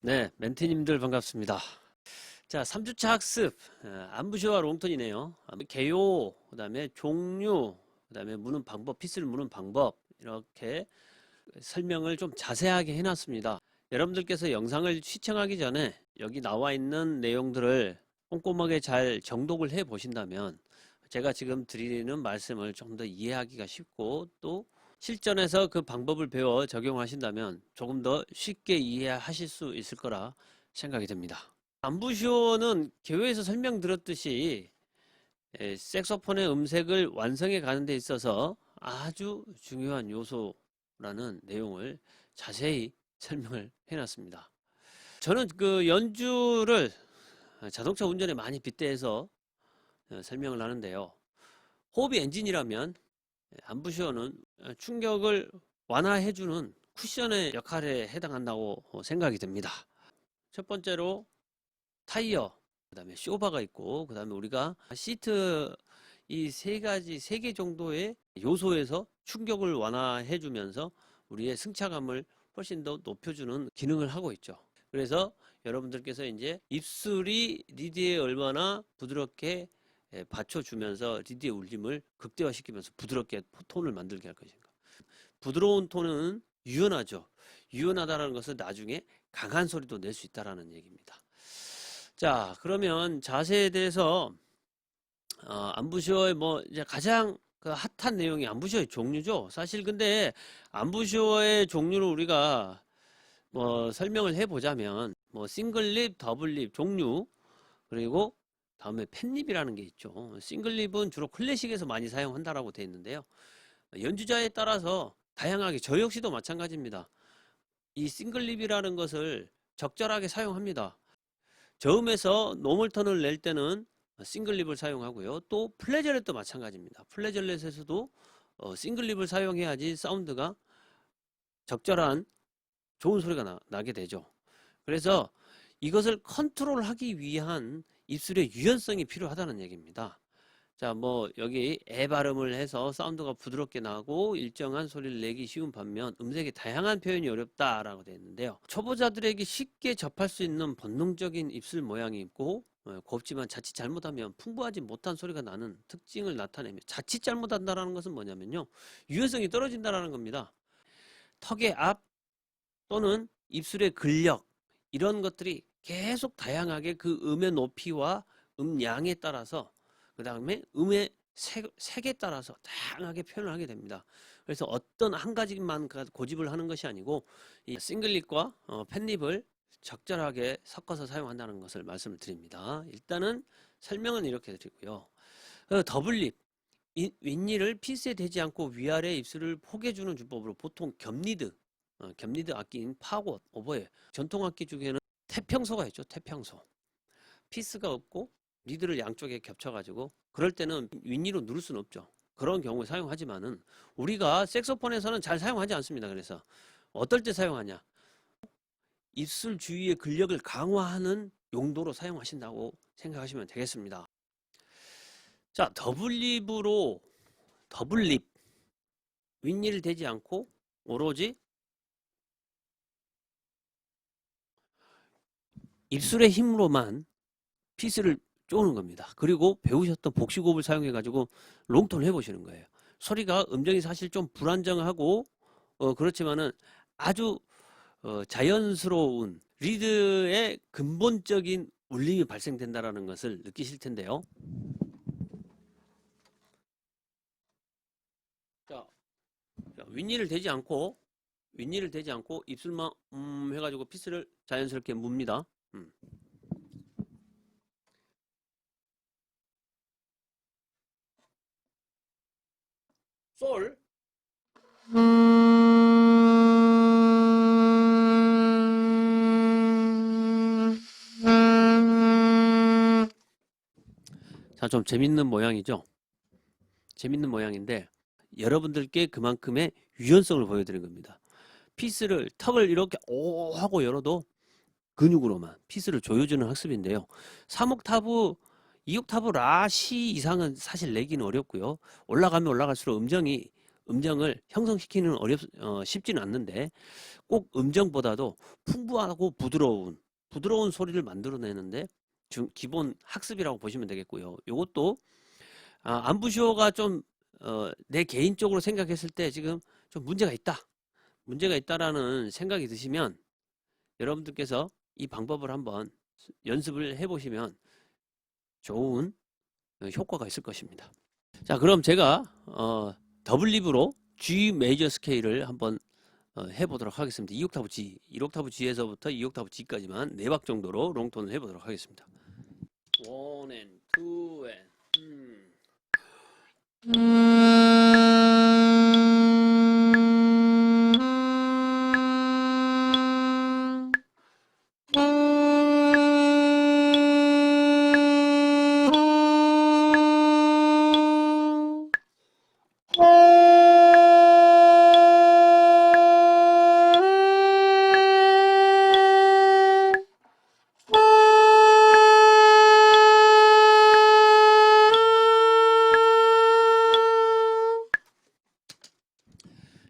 네, 멘티님들 반갑습니다. 자, 3주차 학습, 안부시와 롱턴이네요. 개요, 그 다음에 종류, 그 다음에 무는 방법, 피스를 무는 방법, 이렇게 설명을 좀 자세하게 해놨습니다. 여러분들께서 영상을 시청하기 전에 여기 나와 있는 내용들을 꼼꼼하게 잘 정독을 해 보신다면 제가 지금 드리는 말씀을 좀 더 이해하기가 쉽고 또 실전에서 그 방법을 배워 적용하신다면 조금 더 쉽게 이해하실 수 있을 거라 생각이 됩니다. 안부시오는 개요에서 설명드렸듯이 색소폰의 음색을 완성해 가는 데 있어서 아주 중요한 요소라는 내용을 자세히 설명을 해놨습니다. 저는 그 연주를 자동차 운전에 많이 빗대서 설명을 하는데요. 호흡이 엔진이라면 안부시오는 충격을 완화해주는 쿠션의 역할에 해당한다고 생각이 됩니다. 첫 번째로 타이어, 그 다음에 쇼바가 있고, 그 다음에 우리가 시트 이 세 개 정도의 요소에서 충격을 완화해주면서 우리의 승차감을 훨씬 더 높여주는 기능을 하고 있죠. 그래서 여러분들께서 이제 입술이 리드에 얼마나 부드럽게 받쳐주면서 리드의 울림을 극대화시키면서 부드럽게 톤을 만들게 할 것인가. 부드러운 톤은 유연하죠. 유연하다는 것은 나중에 강한 소리도 낼 수 있다는 얘기입니다. 자, 그러면 자세에 대해서 안부시오의 뭐 이제 가장 그 핫한 내용이 안부시오의 종류죠. 사실 근데 안부시오의 종류를 우리가 뭐 설명을 해보자면 뭐 싱글립, 더블립 종류 그리고 다음에 팬립이라는 게 있죠. 싱글립은 주로 클래식에서 많이 사용한다라고 되어 있는데요. 연주자에 따라서 다양하게 저 역시도 마찬가지입니다. 이 싱글립이라는 것을 적절하게 사용합니다. 저음에서 노멀턴을 낼 때는 싱글립을 사용하고요. 또 플래저렛도 마찬가지입니다. 플래저렛에서도 싱글립을 사용해야지 사운드가 적절한 좋은 소리가 나게 되죠. 그래서 이것을 컨트롤하기 위한 입술의 유연성이 필요하다는 얘기입니다. 자, 뭐 여기 에 발음을 해서 사운드가 부드럽게 나고 일정한 소리를 내기 쉬운 반면 음색의 다양한 표현이 어렵다라고 되어 있는데요. 초보자들에게 쉽게 접할 수 있는 본능적인 입술 모양이 있고 곱지만 자칫 잘못하면 풍부하지 못한 소리가 나는 특징을 나타내며 자칫 잘못한다라는 것은 뭐냐면요. 유연성이 떨어진다라는 겁니다. 턱의 앞 또는 입술의 근력 이런 것들이 계속 다양하게 그 음의 높이와 음량에 따라서 그 다음에 음의 색에 따라서 다양하게 표현을 하게 됩니다. 그래서 어떤 한 가지만 고집을 하는 것이 아니고 이 싱글립과 팬립을 적절하게 섞어서 사용한다는 것을 말씀을 드립니다. 일단은 설명은 이렇게 드리고요. 더블립 윗니를 피스에 대지 않고 위아래 입술을 포개주는 주법으로 보통 겹리드 악기인 파고, 오보에 전통 악기 중에는 태평소가 있죠. 태평소. 피스가 없고 리드를 양쪽에 겹쳐가지고 그럴 때는 윗니로 누를 수는 없죠. 그런 경우에 사용하지만은 우리가 색소폰에서는 잘 사용하지 않습니다. 그래서 어떨 때 사용하냐? 입술 주위의 근력을 강화하는 용도로 사용하신다고 생각하시면 되겠습니다. 자, 더블립 윗니를 대지 않고 오로지 입술의 힘으로만 피스를 쪼는 겁니다. 그리고 배우셨던 복식호흡을 사용해 가지고 롱톤을 해보시는 거예요. 소리가 음정이 사실 좀 불안정하고 그렇지만은 아주 자연스러운 리드의 근본적인 울림이 발생된다라는 것을 느끼실 텐데요. 자, 윗니를 대지 않고 입술만 해가지고 피스를 자연스럽게 뭅니다. 솔. 자, 좀 재밌는 모양이죠. 재밌는 모양인데 여러분들께 그만큼의 유연성을 보여드린 겁니다. 피스를 턱을 이렇게 오 하고 열어도 근육으로만 피스를 조여주는 학습인데요. 3옥타브, 2옥타브 라, 시 이상은 사실 내기는 어렵고요. 올라가면 올라갈수록 음정을 형성시키는 쉽지는 않는데 꼭 음정보다도 풍부하고 부드러운 소리를 만들어내는데 기본 학습이라고 보시면 되겠고요. 이것도 안부시오가 좀 내 개인적으로 생각했을 때 지금 좀 문제가 있다라는 생각이 드시면 여러분들께서 이 방법을 한번 연습을 해보시면 좋은 효과가 있을 것입니다. 자, 그럼 제가 더블 립으로 G 메이저 스케일을 한번 해보도록 하겠습니다. 2옥타브 G, 1옥타브 G에서부터 2옥타브 G까지만 4박 정도로 롱톤을 해보도록 하겠습니다. 1 and 2 and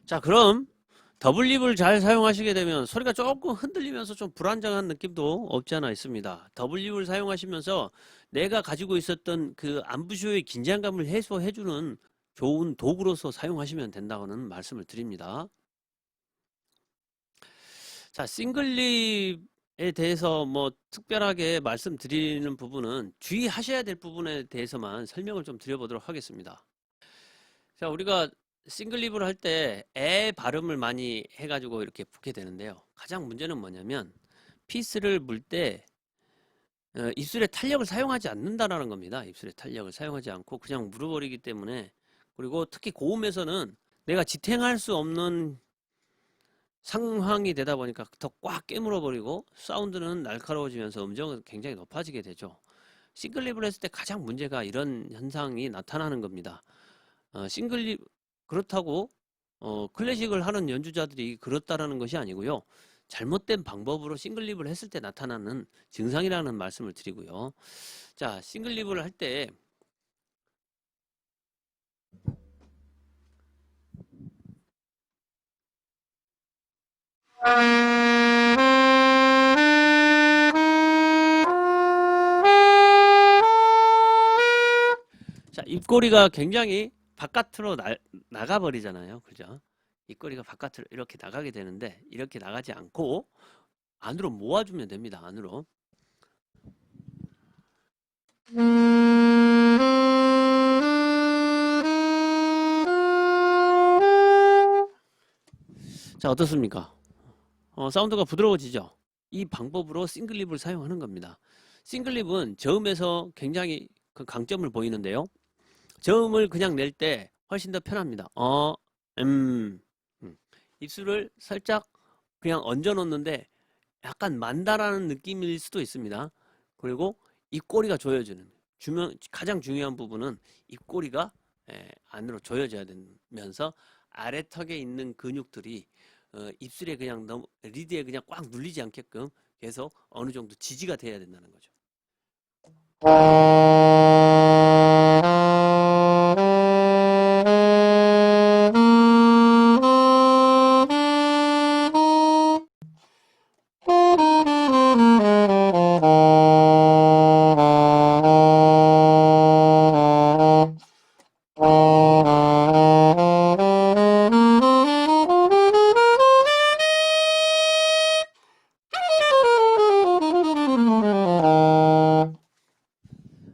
자, 그럼 더블립을 잘 사용하시게 되면 소리가 조금 흔들리면서 좀 불안정한 느낌도 없지 않아 있습니다. 더블립을 사용하시면서 내가 가지고 있었던 그 안부쇼의 긴장감을 해소해주는 좋은 도구로서 사용하시면 된다고는 말씀을 드립니다. 자, 싱글립에 대해서 뭐 특별하게 말씀드리는 부분은 주의하셔야 될 부분에 대해서만 설명을 좀 드려보도록 하겠습니다. 자, 우리가 싱글립을 할 때 에 발음을 많이 해가지고 이렇게 붓게 되는데요. 가장 문제는 뭐냐면 피스를 물 때 입술의 탄력을 사용하지 않는다라는 겁니다. 입술의 탄력을 사용하지 않고 그냥 물어버리기 때문에, 그리고 특히 고음에서는 내가 지탱할 수 없는 상황이 되다 보니까 더 꽉 깨물어버리고 사운드는 날카로워지면서 음정은 굉장히 높아지게 되죠. 싱글립을 했을 때 가장 문제가 이런 현상이 나타나는 겁니다. 싱글립 그렇다고 클래식을 하는 연주자들이 그렇다라는 것이 아니고요. 잘못된 방법으로 싱글립을 했을 때 나타나는 증상이라는 말씀을 드리고요. 자, 싱글립을 할 때 자, 입꼬리가 굉장히 바깥으로 나가버리잖아요. 그죠? 입꼬리가 바깥으로 이렇게 나가게 되는데 이렇게 나가지 않고 안으로 모아주면 됩니다. 안으로. 자, 어떻습니까? 사운드가 부드러워지죠? 이 방법으로 싱글립을 사용하는 겁니다. 싱글립은 저음에서 굉장히 그 강점을 보이는데요. 저음을 그냥 낼 때 훨씬 더 편합니다. 입술을 살짝 그냥 얹어 놓는데 약간 만다라는 느낌일 수도 있습니다. 그리고 입꼬리가 조여지는, 가장 중요한 부분은 입꼬리가 안으로 조여져야 되면서 아래턱에 있는 근육들이 입술에 그냥 리드에 그냥 꽉 눌리지 않게끔 계속 어느 정도 지지가 돼야 된다는 거죠.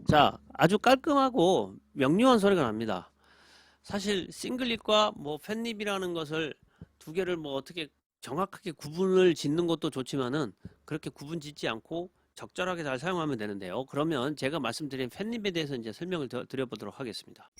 자, 아주 깔끔하고 명료한 소리가 납니다. 사실 싱글립과 뭐 팬립이라는 것을 두 개를 뭐 어떻게 정확하게 구분을 짓는 것도 좋지만은 그렇게 구분 짓지 않고 적절하게 잘 사용하면 되는데요. 그러면 제가 말씀드린 팬립에 대해서 이제 설명을 드려보도록 하겠습니다.